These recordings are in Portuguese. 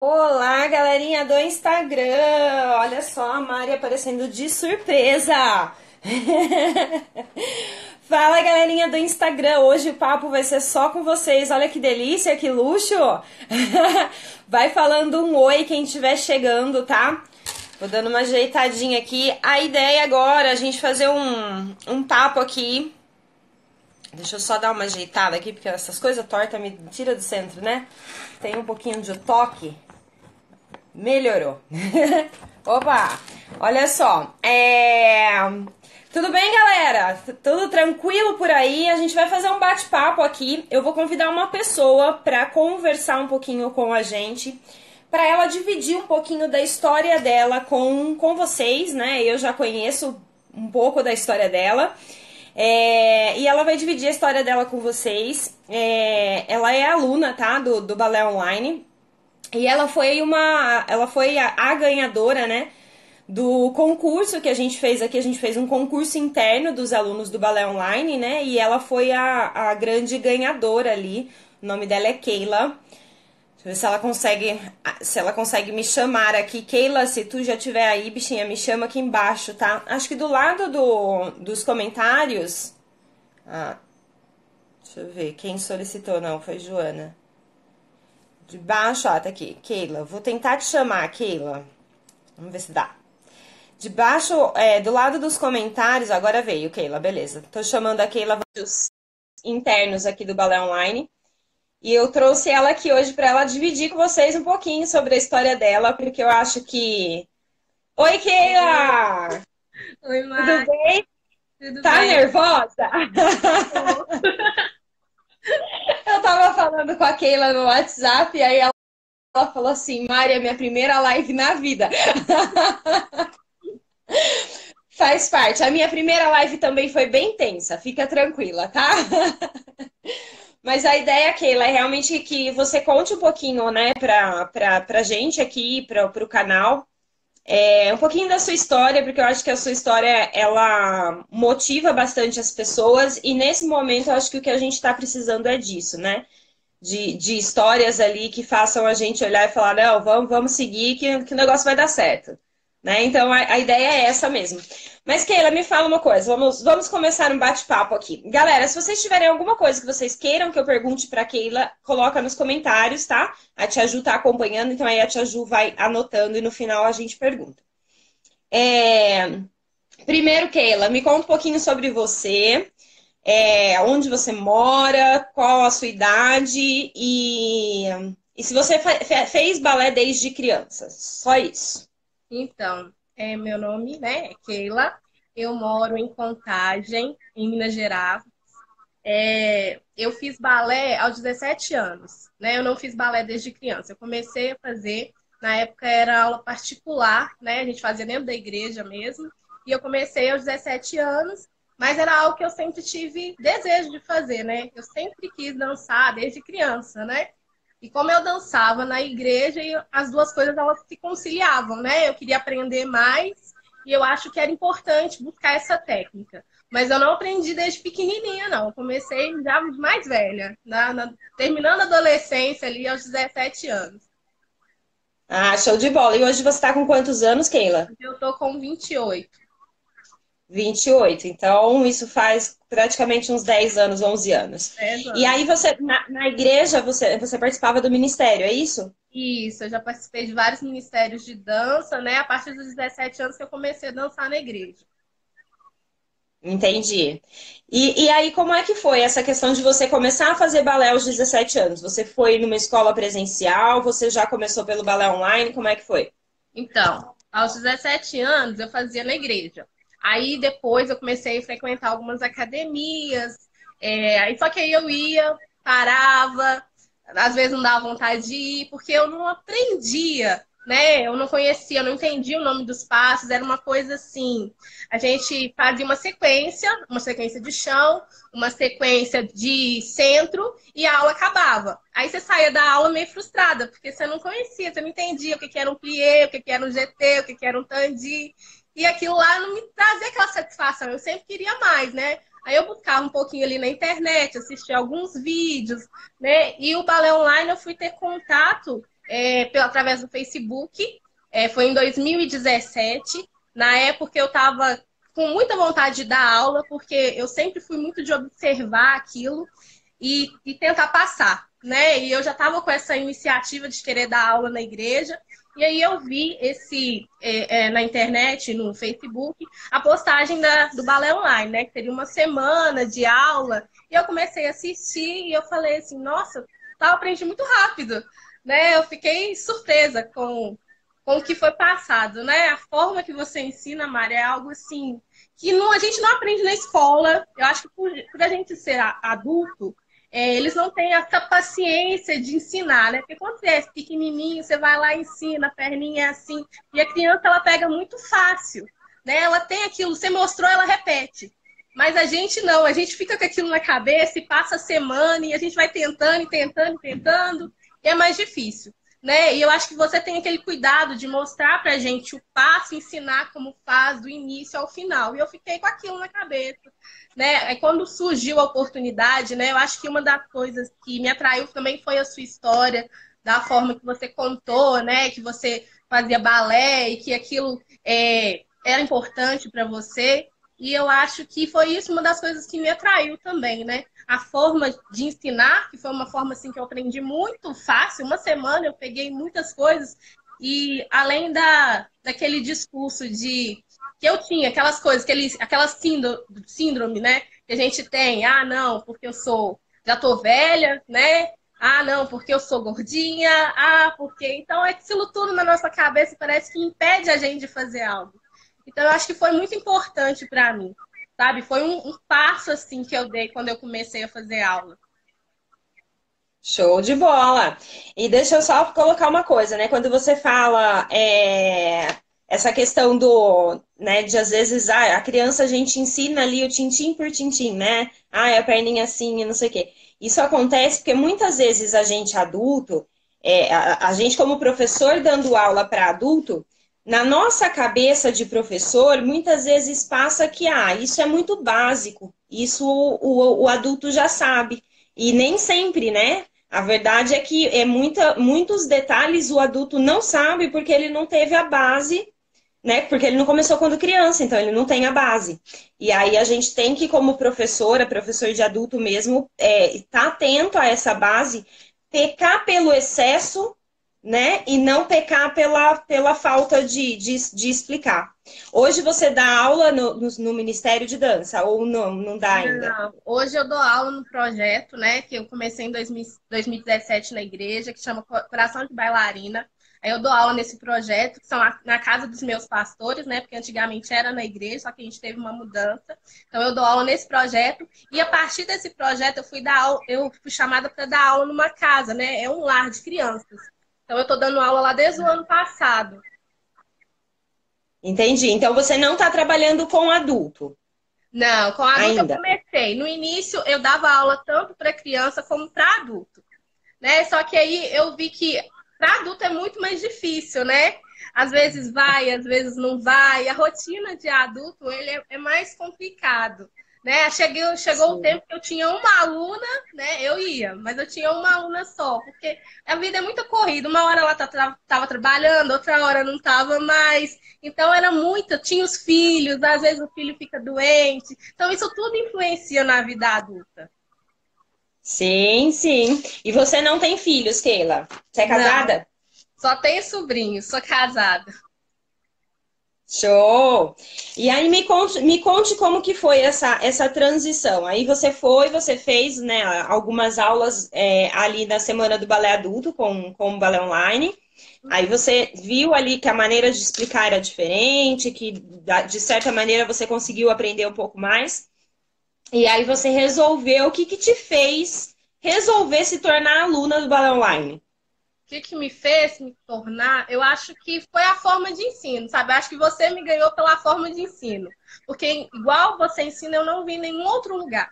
Olá, galerinha do Instagram! Olha só a Mari aparecendo de surpresa! Fala, galerinha do Instagram! Hoje o papo vai ser só com vocês. Olha que delícia, que luxo! Vai falando um oi quem estiver chegando, tá? Vou dando uma ajeitadinha aqui. A ideia agora é a gente fazer um papo aqui. Deixa eu só dar uma ajeitada aqui, porque essas coisas tortas me tira do centro, né? Tem um pouquinho de toque. Melhorou. Opa! Olha só. Tudo bem, galera? Tudo tranquilo por aí? A gente vai fazer um bate-papo aqui. Eu vou convidar uma pessoa para conversar um pouquinho com a gente, para ela dividir um pouquinho da história dela com vocês, né? Eu já conheço um pouco da história dela. E ela vai dividir a história dela com vocês. Ela é aluna, tá? Do Balé Online. E ela foi a ganhadora, né, do concurso que a gente fez aqui. A gente fez um concurso interno dos alunos do Balé Online, né, e ela foi a grande ganhadora ali. O nome dela é Keila. Deixa eu ver se ela consegue me chamar aqui. Keila, se tu já tiver aí, bichinha, me chama aqui embaixo, tá? Acho que do lado dos comentários... Ah, deixa eu ver, quem solicitou? Não, foi Joana. De baixo, ó, tá aqui. Keila, vou tentar te chamar, Keila. Vamos ver se dá. De baixo, do lado dos comentários, agora veio, Keila, beleza. Tô chamando a Keila dos internos aqui do Balé Online. E eu trouxe ela aqui hoje para ela dividir com vocês um pouquinho sobre a história dela, porque eu acho que... Oi, Keila! Oi, Tudo Mari, bem? tudo Tá bem? nervosa? Tô. Eu tava falando com a Keila no WhatsApp, e aí ela falou assim, Mari, é minha primeira live na vida. Faz parte. A minha primeira live também foi bem tensa, fica tranquila, tá? Mas a ideia, Keila, é realmente que você conte um pouquinho, né, pra gente aqui, pro canal, um pouquinho da sua história, porque eu acho que a sua história, ela motiva bastante as pessoas, e nesse momento eu acho que o que a gente tá precisando é disso, né? De histórias ali que façam a gente olhar e falar, não, vamos seguir que o negócio vai dar certo. Né? Então a ideia é essa mesmo. Mas, Keila, me fala uma coisa, vamos começar um bate-papo aqui. Galera, se vocês tiverem alguma coisa que vocês queiram que eu pergunte para Keila, coloca nos comentários, tá? A Tia Ju tá acompanhando, então aí a Tia Ju vai anotando e no final a gente pergunta. Primeiro, Keila, me conta um pouquinho sobre você, onde você mora, qual a sua idade e se você fez balé desde criança. Só isso. Então, meu nome, né, é Keila. Eu moro em Contagem, em Minas Gerais. Eu fiz balé aos 17 anos, né? Eu não fiz balé desde criança. Eu comecei a fazer, na época era aula particular, né? A gente fazia dentro da igreja mesmo. E eu comecei aos 17 anos, mas era algo que eu sempre tive desejo de fazer, né? Eu sempre quis dançar desde criança, né? E como eu dançava na igreja, as duas coisas elas se conciliavam, né? Eu queria aprender mais e eu acho que era importante buscar essa técnica. Mas eu não aprendi desde pequenininha, não. Eu comecei já mais velha, terminando a adolescência ali aos 17 anos. Ah, show de bola. E hoje você tá com quantos anos, Keila? Eu tô com 28. 28. Então, isso faz praticamente uns 10 anos, 11 anos. 10 E anos. aí, você, na igreja, você participava do ministério, é isso? Isso, eu já participei de vários ministérios de dança, né? A partir dos 17 anos que eu comecei a dançar na igreja. Entendi. E aí, como é que foi essa questão de você começar a fazer balé aos 17 anos? Você foi numa escola presencial? Você já começou pelo balé online? Como é que foi? Então, aos 17 anos eu fazia na igreja. Aí depois eu comecei a frequentar algumas academias. Aí só que aí eu ia, parava, às vezes não dava vontade de ir, porque eu não aprendia, né? Eu não conhecia, eu não entendia o nome dos passos, era uma coisa assim. A gente fazia uma sequência de chão, uma sequência de centro e a aula acabava. Aí você saía da aula meio frustrada, porque você não conhecia, você não entendia o que era um plié, o que era um GT, o que era um tandi. E aquilo lá não me trazia aquela satisfação, eu sempre queria mais, né? Aí eu buscava um pouquinho ali na internet, assistia alguns vídeos, né? E o balé online eu fui ter contato através do Facebook. Foi em 2017. Na época eu estava com muita vontade de dar aula, porque eu sempre fui muito de observar aquilo e tentar passar, né? E eu já estava com essa iniciativa de querer dar aula na igreja. E aí eu vi na internet, no Facebook, a postagem do Balé Online, né? Que teria uma semana de aula. E eu comecei a assistir e eu falei assim, nossa, eu aprendi muito rápido, né? Eu fiquei surpresa com o que foi passado, né? A forma que você ensina, Mari, é algo assim que a gente não aprende na escola. Eu acho que por a gente ser adulto, eles não têm essa paciência de ensinar, né? Porque quando você é pequenininho, você vai lá e ensina, a perninha é assim, e a criança ela pega muito fácil, né? Ela tem aquilo, você mostrou, ela repete. Mas a gente não, a gente fica com aquilo na cabeça e passa a semana e a gente vai tentando e tentando e tentando, e é mais difícil, né? E eu acho que você tem aquele cuidado de mostrar pra gente o passo, ensinar como faz do início ao final. E eu fiquei com aquilo na cabeça, né? Quando surgiu a oportunidade, né? Eu acho que uma das coisas que me atraiu também foi a sua história, da forma que você contou, né? Que você fazia balé e que aquilo era importante para você. E eu acho que foi isso uma das coisas que me atraiu também, né? A forma de ensinar, que foi uma forma assim que eu aprendi muito fácil. Uma semana eu peguei muitas coisas e além daquele discurso de que eu tinha, aquelas coisas, aquela síndrome, né? Que a gente tem, ah, não, porque já tô velha, né? Ah, não, porque eu sou gordinha, porque... Então, aquilo tudo na nossa cabeça parece que impede a gente de fazer algo. Então, eu acho que foi muito importante para mim, sabe? Foi um passo, assim, que eu dei quando eu comecei a fazer aula. Show de bola! E deixa eu só colocar uma coisa, né? Quando você fala essa questão né, de às vezes a criança a gente ensina ali o tintim por tintim, né? Ah, é a perninha assim e não sei o quê. Isso acontece porque muitas vezes a gente adulto, a gente como professor dando aula para adulto, na nossa cabeça de professor, muitas vezes passa que isso é muito básico, isso o adulto já sabe. E nem sempre, né? A verdade é que muitos detalhes o adulto não sabe porque ele não teve a base, né? Porque ele não começou quando criança, então ele não tem a base. E aí a gente tem que, como professor de adulto mesmo, estar atento a essa base, pecar pelo excesso, né? E não pecar pela falta de explicar. Hoje você dá aula no Ministério de Dança ou não dá ainda? Não, hoje eu dou aula no projeto, né, que eu comecei em 2017 na igreja, que chama Coração de Bailarina. Aí eu dou aula nesse projeto, que são na casa dos meus pastores, né, porque antigamente era na igreja, só que a gente teve uma mudança. Então eu dou aula nesse projeto e a partir desse projeto eu fui chamada para dar aula numa casa, né, é um lar de crianças. Então eu estou dando aula lá desde o ano passado. Entendi. Então você não está trabalhando com adulto Não, com adulto eu ainda. comecei. No início eu dava aula tanto para criança como para adulto, né? Só que aí eu vi que para adulto é muito mais difícil, né? Às vezes vai, às vezes não vai. A rotina de adulto ele é mais complicado, né? Chegou o Sim. tempo que eu tinha uma aluna, né? Eu ia, mas eu tinha uma aluna só, porque a vida é muito corrida. Uma hora ela estava trabalhando, outra hora não estava mais. Então era muito, tinha os filhos, às vezes o filho fica doente. Então isso tudo influencia na vida adulta. Sim, sim. E você não tem filhos, Keila? Você é Não, casada? só tenho sobrinho, sou casada. Show! E aí me conte como que foi essa transição. Aí você fez, né, algumas aulas ali na Semana do Balé Adulto com o Balé Online. Aí você viu ali que a maneira de explicar era diferente, que de certa maneira você conseguiu aprender um pouco mais. E aí você resolveu, o que que te fez resolver se tornar aluna do Balé Online? Que me fez me tornar, eu acho que foi a forma de ensino, sabe? Eu acho que você me ganhou pela forma de ensino. Porque igual você ensina, eu não vi em nenhum outro lugar.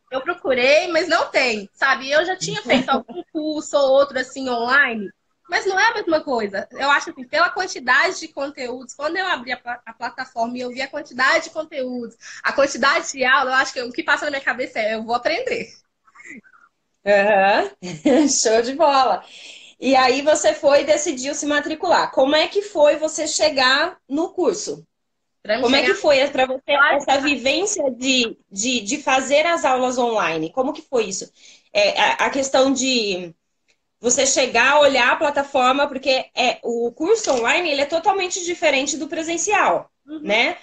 Eu procurei, mas não tem, sabe? Eu já tinha feito algum curso ou outro assim online, mas não é a mesma coisa. Eu acho que pela quantidade de conteúdos, quando eu abri a plataforma e eu vi a quantidade de conteúdos, a quantidade de aula, eu acho que o que passa na minha cabeça é eu vou aprender. Aham. Show de bola. E aí você foi e decidiu se matricular. Como é que foi você chegar no curso? Para me Como é que chegar foi para você lá, essa vivência de fazer as aulas online? Como que foi isso? A questão de você chegar, olhar a plataforma, porque o curso online ele é totalmente diferente do presencial, uhum, né?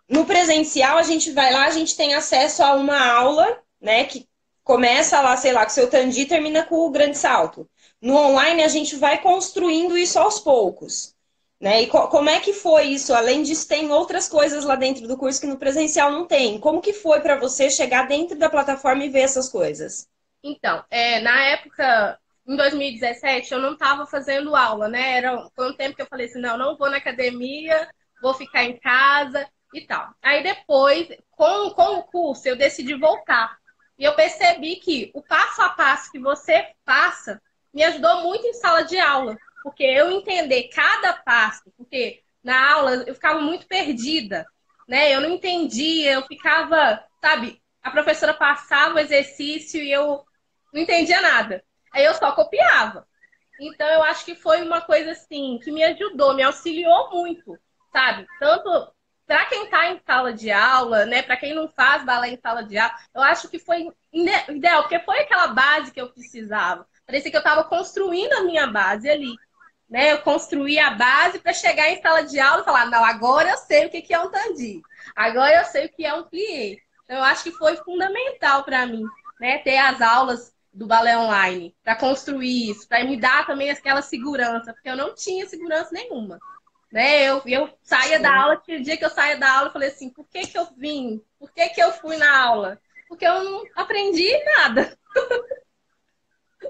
No presencial, a gente vai lá, a gente tem acesso a uma aula, né? Que começa lá, sei lá, com o seu Tandi e termina com o grande salto. No online, a gente vai construindo isso aos poucos. Né? E como é que foi isso? Além disso, tem outras coisas lá dentro do curso que no presencial não tem. Como que foi para você chegar dentro da plataforma e ver essas coisas? então, na época, em 2017, eu não estava fazendo aula, né? Foi um tempo que eu falei assim, não, não vou na academia, vou ficar em casa e tal. Aí depois, com o curso, eu decidi voltar. E eu percebi que o passo a passo que você passa me ajudou muito em sala de aula. Porque eu entender cada passo, porque na aula eu ficava muito perdida, né? Eu não entendia, eu ficava, sabe, a professora passava o exercício e eu não entendia nada. Aí eu só copiava. Então eu acho que foi uma coisa assim que me ajudou, me auxiliou muito, sabe? Tanto para quem está em sala de aula, né? Para quem não faz balé em sala de aula, eu acho que foi ideal, porque foi aquela base que eu precisava. Parecia que eu estava construindo a minha base ali, né? Eu construí a base para chegar em sala de aula e falar, não, agora eu sei o que é um tandi, agora eu sei o que é um plié. Então eu acho que foi fundamental para mim, né? Ter as aulas do balé online, para construir isso, para me dar também aquela segurança, porque eu não tinha segurança nenhuma. Né? Eu saía da Sim. aula, tinha dia que eu saía da aula, eu falei assim, por que que eu vim? Por que que eu fui na aula? Porque eu não aprendi nada.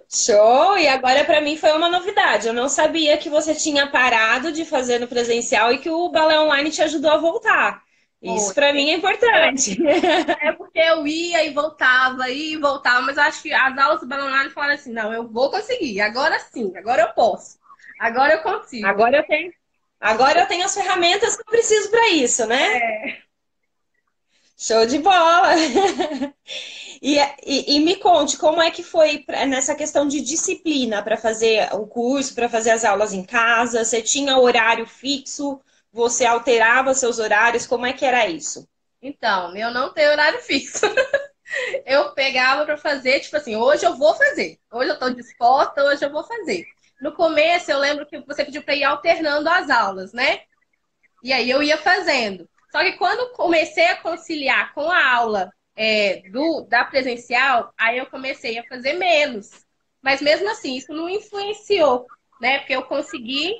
Show! E agora para mim foi uma novidade. Eu não sabia que você tinha parado de fazer no presencial e que o balé online te ajudou a voltar. Isso Foi. para mim é importante. É porque eu ia e voltava, mas eu acho que as aulas do balé online falaram assim, não, eu vou conseguir, agora sim, agora eu posso, agora eu consigo. Agora eu tenho, agora eu tenho as ferramentas que eu preciso para isso, né? É. Show de bola! E me conte, como é que foi nessa questão de disciplina para fazer o curso, para fazer as aulas em casa? Você tinha horário fixo? Você alterava seus horários? Como é que era isso? Então, eu não tenho horário fixo. Eu pegava para fazer, tipo assim, hoje eu vou fazer. Hoje eu tô disposta, hoje eu vou fazer. No começo, eu lembro que você pediu para ir alternando as aulas, né? E aí eu ia fazendo. Só que quando comecei a conciliar com a aula da presencial, aí eu comecei a fazer menos. Mas mesmo assim, isso não influenciou, né? Porque eu consegui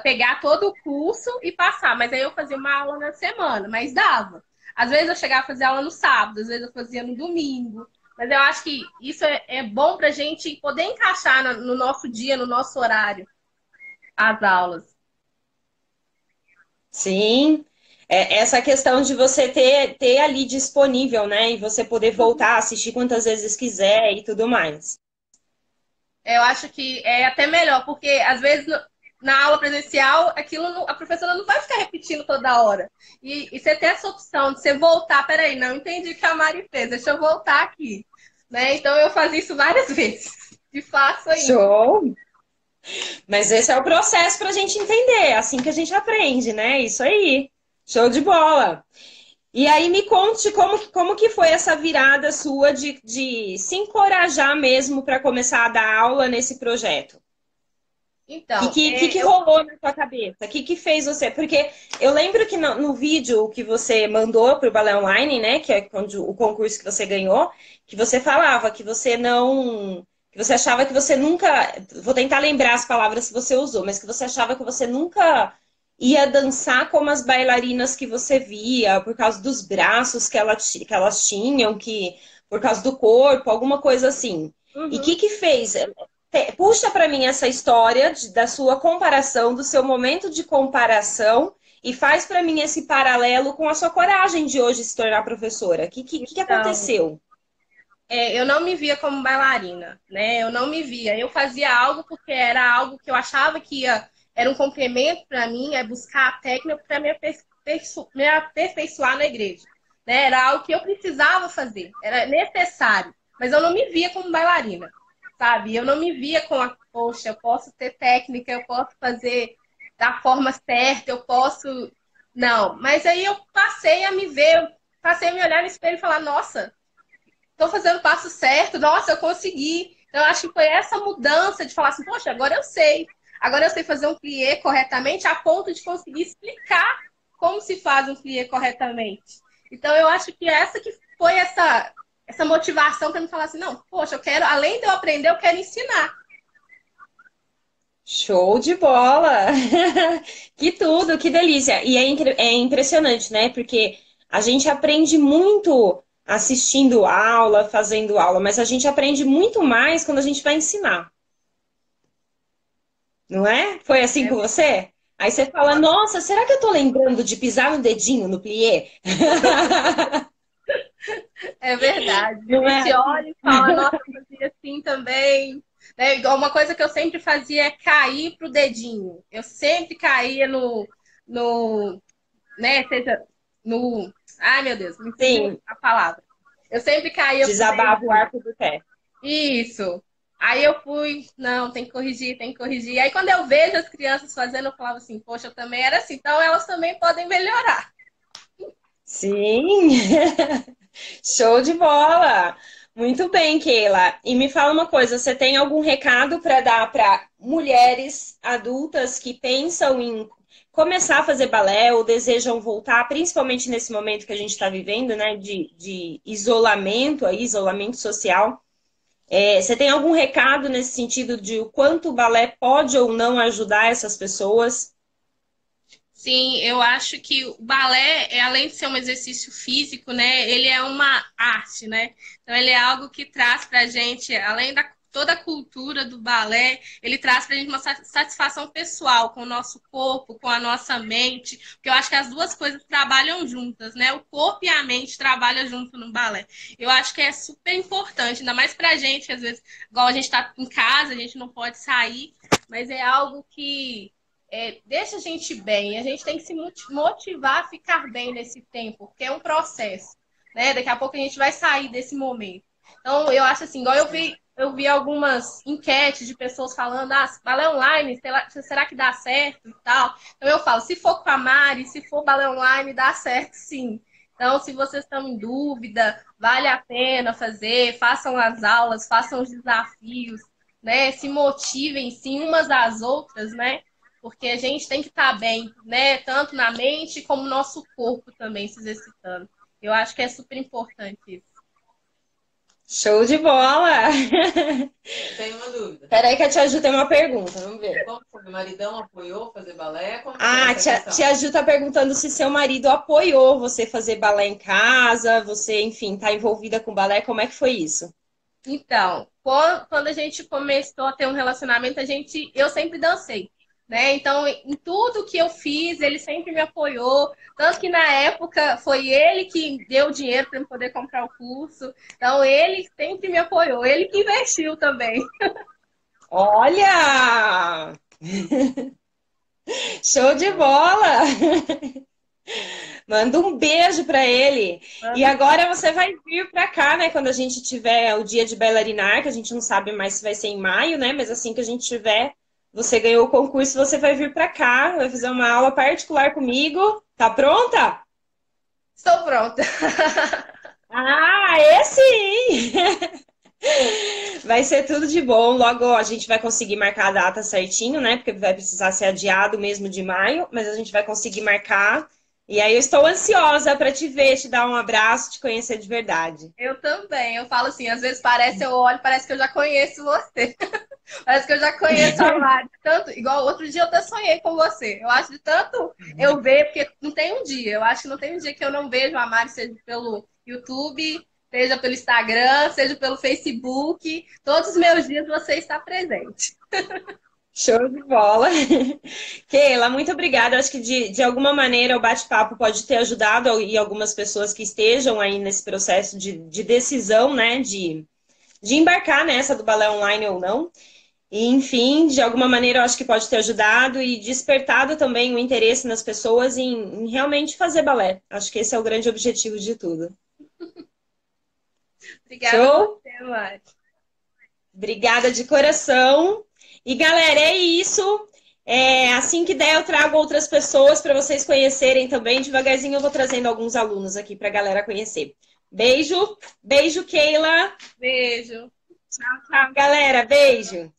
pegar todo o curso e passar. Mas aí eu fazia uma aula na semana, mas dava. Às vezes eu chegava a fazer aula no sábado, às vezes eu fazia no domingo. Mas eu acho que isso é bom para a gente poder encaixar no nosso dia, no nosso horário, as aulas. Sim, essa questão de você ter ali disponível, né? E você poder voltar, assistir quantas vezes quiser e tudo mais. Eu acho que é até melhor, porque às vezes na aula presencial a professora não vai ficar repetindo toda hora. E você ter essa opção de você voltar, peraí, não entendi o que a Mari fez, deixa eu voltar aqui. Né? Então eu fazia isso várias vezes. E faço ainda. Show! Mas esse é o processo para a gente entender, é assim que a gente aprende, né? Isso aí. Show de bola! E aí me conte como que foi essa virada sua de se encorajar mesmo para começar a dar aula nesse projeto. O Então, que rolou na sua cabeça? O que fez você? Porque eu lembro que no vídeo que você mandou para o Balé Online, né? Que é quando, o concurso que você ganhou, que você falava que você não. Que você achava que você nunca. Vou tentar lembrar as palavras que você usou, mas que você achava que você nunca ia dançar como as bailarinas que você via, por causa dos braços que elas tinham, que por causa do corpo, alguma coisa assim. E o uhum. que fez? Puxa para mim essa história da sua comparação, do seu momento de comparação e faz para mim esse paralelo com a sua coragem de hoje se tornar professora. O que Então, aconteceu? eu não me via como bailarina, né? Eu não me via. Eu fazia algo porque era algo que eu achava que era um complemento para mim, é buscar a técnica para me aperfeiçoar na igreja. Né? Era algo que eu precisava fazer, era necessário, mas eu não me via como bailarina. sabe? Eu não me via com a, poxa, eu posso ter técnica, eu posso fazer da forma certa, eu posso. Não, mas aí eu passei a me ver, eu passei a me olhar no espelho e falar, nossa, tô fazendo o passo certo, nossa, eu consegui. Então, eu acho que foi essa mudança de falar assim, poxa, agora eu sei. Agora eu sei fazer um plié corretamente a ponto de conseguir explicar como se faz um plié corretamente. Então, eu acho que essa que foi essa motivação para me falar assim, não, poxa, eu quero, além de eu aprender, eu quero ensinar. Show de bola! Que tudo, que delícia! E é impressionante, né? Porque a gente aprende muito assistindo aula, fazendo aula, mas a gente aprende muito mais quando a gente vai ensinar, não é? Foi assim É, com você? Aí você fala, nossa, será que eu tô lembrando de pisar no dedinho no plié? é verdade. A Não é gente assim? olha e fala, nossa, eu fazia assim também. Né? Igual uma coisa que eu sempre fazia é cair pro dedinho. Eu sempre caía no, né, seja no. Ai, meu Deus, me fugiu Sim, a palavra. Eu sempre caía pro desabava o dedinho. arco do pé. Isso. Aí eu fui, não, tem que corrigir, tem que corrigir. Aí quando eu vejo as crianças fazendo, eu falava assim, poxa, eu também era assim, então elas também podem melhorar. Sim, show de bola! Muito bem, Keila. E me fala uma coisa, você tem algum recado para dar para mulheres adultas que pensam em começar a fazer balé ou desejam voltar, principalmente nesse momento que a gente está vivendo, né, de isolamento, aí, isolamento social? Você tem algum recado nesse sentido de o quanto o balé pode ou não ajudar essas pessoas? Sim, eu acho que o balé, além de ser um exercício físico, né, ele é uma arte, né? Então ele é algo que traz pra gente, além da toda a cultura do balé, ele traz pra gente uma satisfação pessoal com o nosso corpo, com a nossa mente, porque eu acho que as duas coisas trabalham juntas, né? O corpo e a mente trabalham junto no balé. Eu acho que é super importante, ainda mais pra gente, que às vezes, igual a gente tá em casa, a gente não pode sair, mas é algo que deixa a gente bem. A gente tem que se motivar a ficar bem nesse tempo, porque é um processo, né? Daqui a pouco a gente vai sair desse momento. Então, eu acho assim, igual eu vi algumas enquetes de pessoas falando, balé online, será que dá certo e tal? Então eu falo, se for com a Mari, se for balé online, dá certo sim. Então, se vocês estão em dúvida, vale a pena fazer, façam as aulas, façam os desafios, né? Se motivem sim umas às outras, né? Porque a gente tem que estar bem, né? Tanto na mente como no nosso corpo também se exercitando. Eu acho que é super importante isso. Show de bola! Tenho uma dúvida. Peraí que a Tia Ju tem uma pergunta, vamos ver. Como foi? Meu maridão apoiou fazer balé? Como foi Ah, essa questão? tia Ju tá perguntando se seu marido apoiou você fazer balé em casa, você, enfim, tá envolvida com balé, como é que foi isso? Então, quando a gente começou a ter um relacionamento, eu sempre dancei, né? Então, em tudo que eu fiz, ele sempre me apoiou. Tanto que na época foi ele que deu o dinheiro para eu poder comprar o curso. Então, ele sempre me apoiou, ele que investiu também. Olha! Show de bola! Manda um beijo para ele. E agora você vai vir para cá, né? Quando a gente tiver o dia de bailarinar, que a gente não sabe mais se vai ser em maio, né? Mas assim que a gente tiver, você ganhou o concurso, você vai vir para cá, vai fazer uma aula particular comigo. Tá pronta? Estou pronta. Ah, esse sim! Vai ser tudo de bom. Logo a gente vai conseguir marcar a data certinho, né? Porque vai precisar ser adiado mesmo de maio, mas a gente vai conseguir marcar. E aí eu estou ansiosa para te ver, te dar um abraço, te conhecer de verdade. Eu também. Eu falo assim, às vezes eu olho, parece que eu já conheço você. Parece que eu já conheço a Mari. Tanto, igual outro dia eu até sonhei com você. Eu acho de tanto eu ver, porque não tem um dia. Eu acho que não tem um dia que eu não vejo a Mari, seja pelo YouTube, seja pelo Instagram, seja pelo Facebook. Todos os meus dias você está presente. Show de bola. Keila, muito obrigada. Acho que de alguma maneira o bate-papo pode ter ajudado e algumas pessoas que estejam aí nesse processo de decisão, né? De embarcar nessa do balé online ou não. E, enfim, de alguma maneira eu acho que pode ter ajudado e despertado também o interesse nas pessoas em realmente fazer balé. Acho que esse é o grande objetivo de tudo. Obrigada a Show? você, Mari. Obrigada de coração. E galera, é isso. Assim que der, eu trago outras pessoas para vocês conhecerem também. Devagarzinho eu vou trazendo alguns alunos aqui para a galera conhecer. Beijo, beijo, Keila. Beijo. Tchau, tchau, galera. Beijo.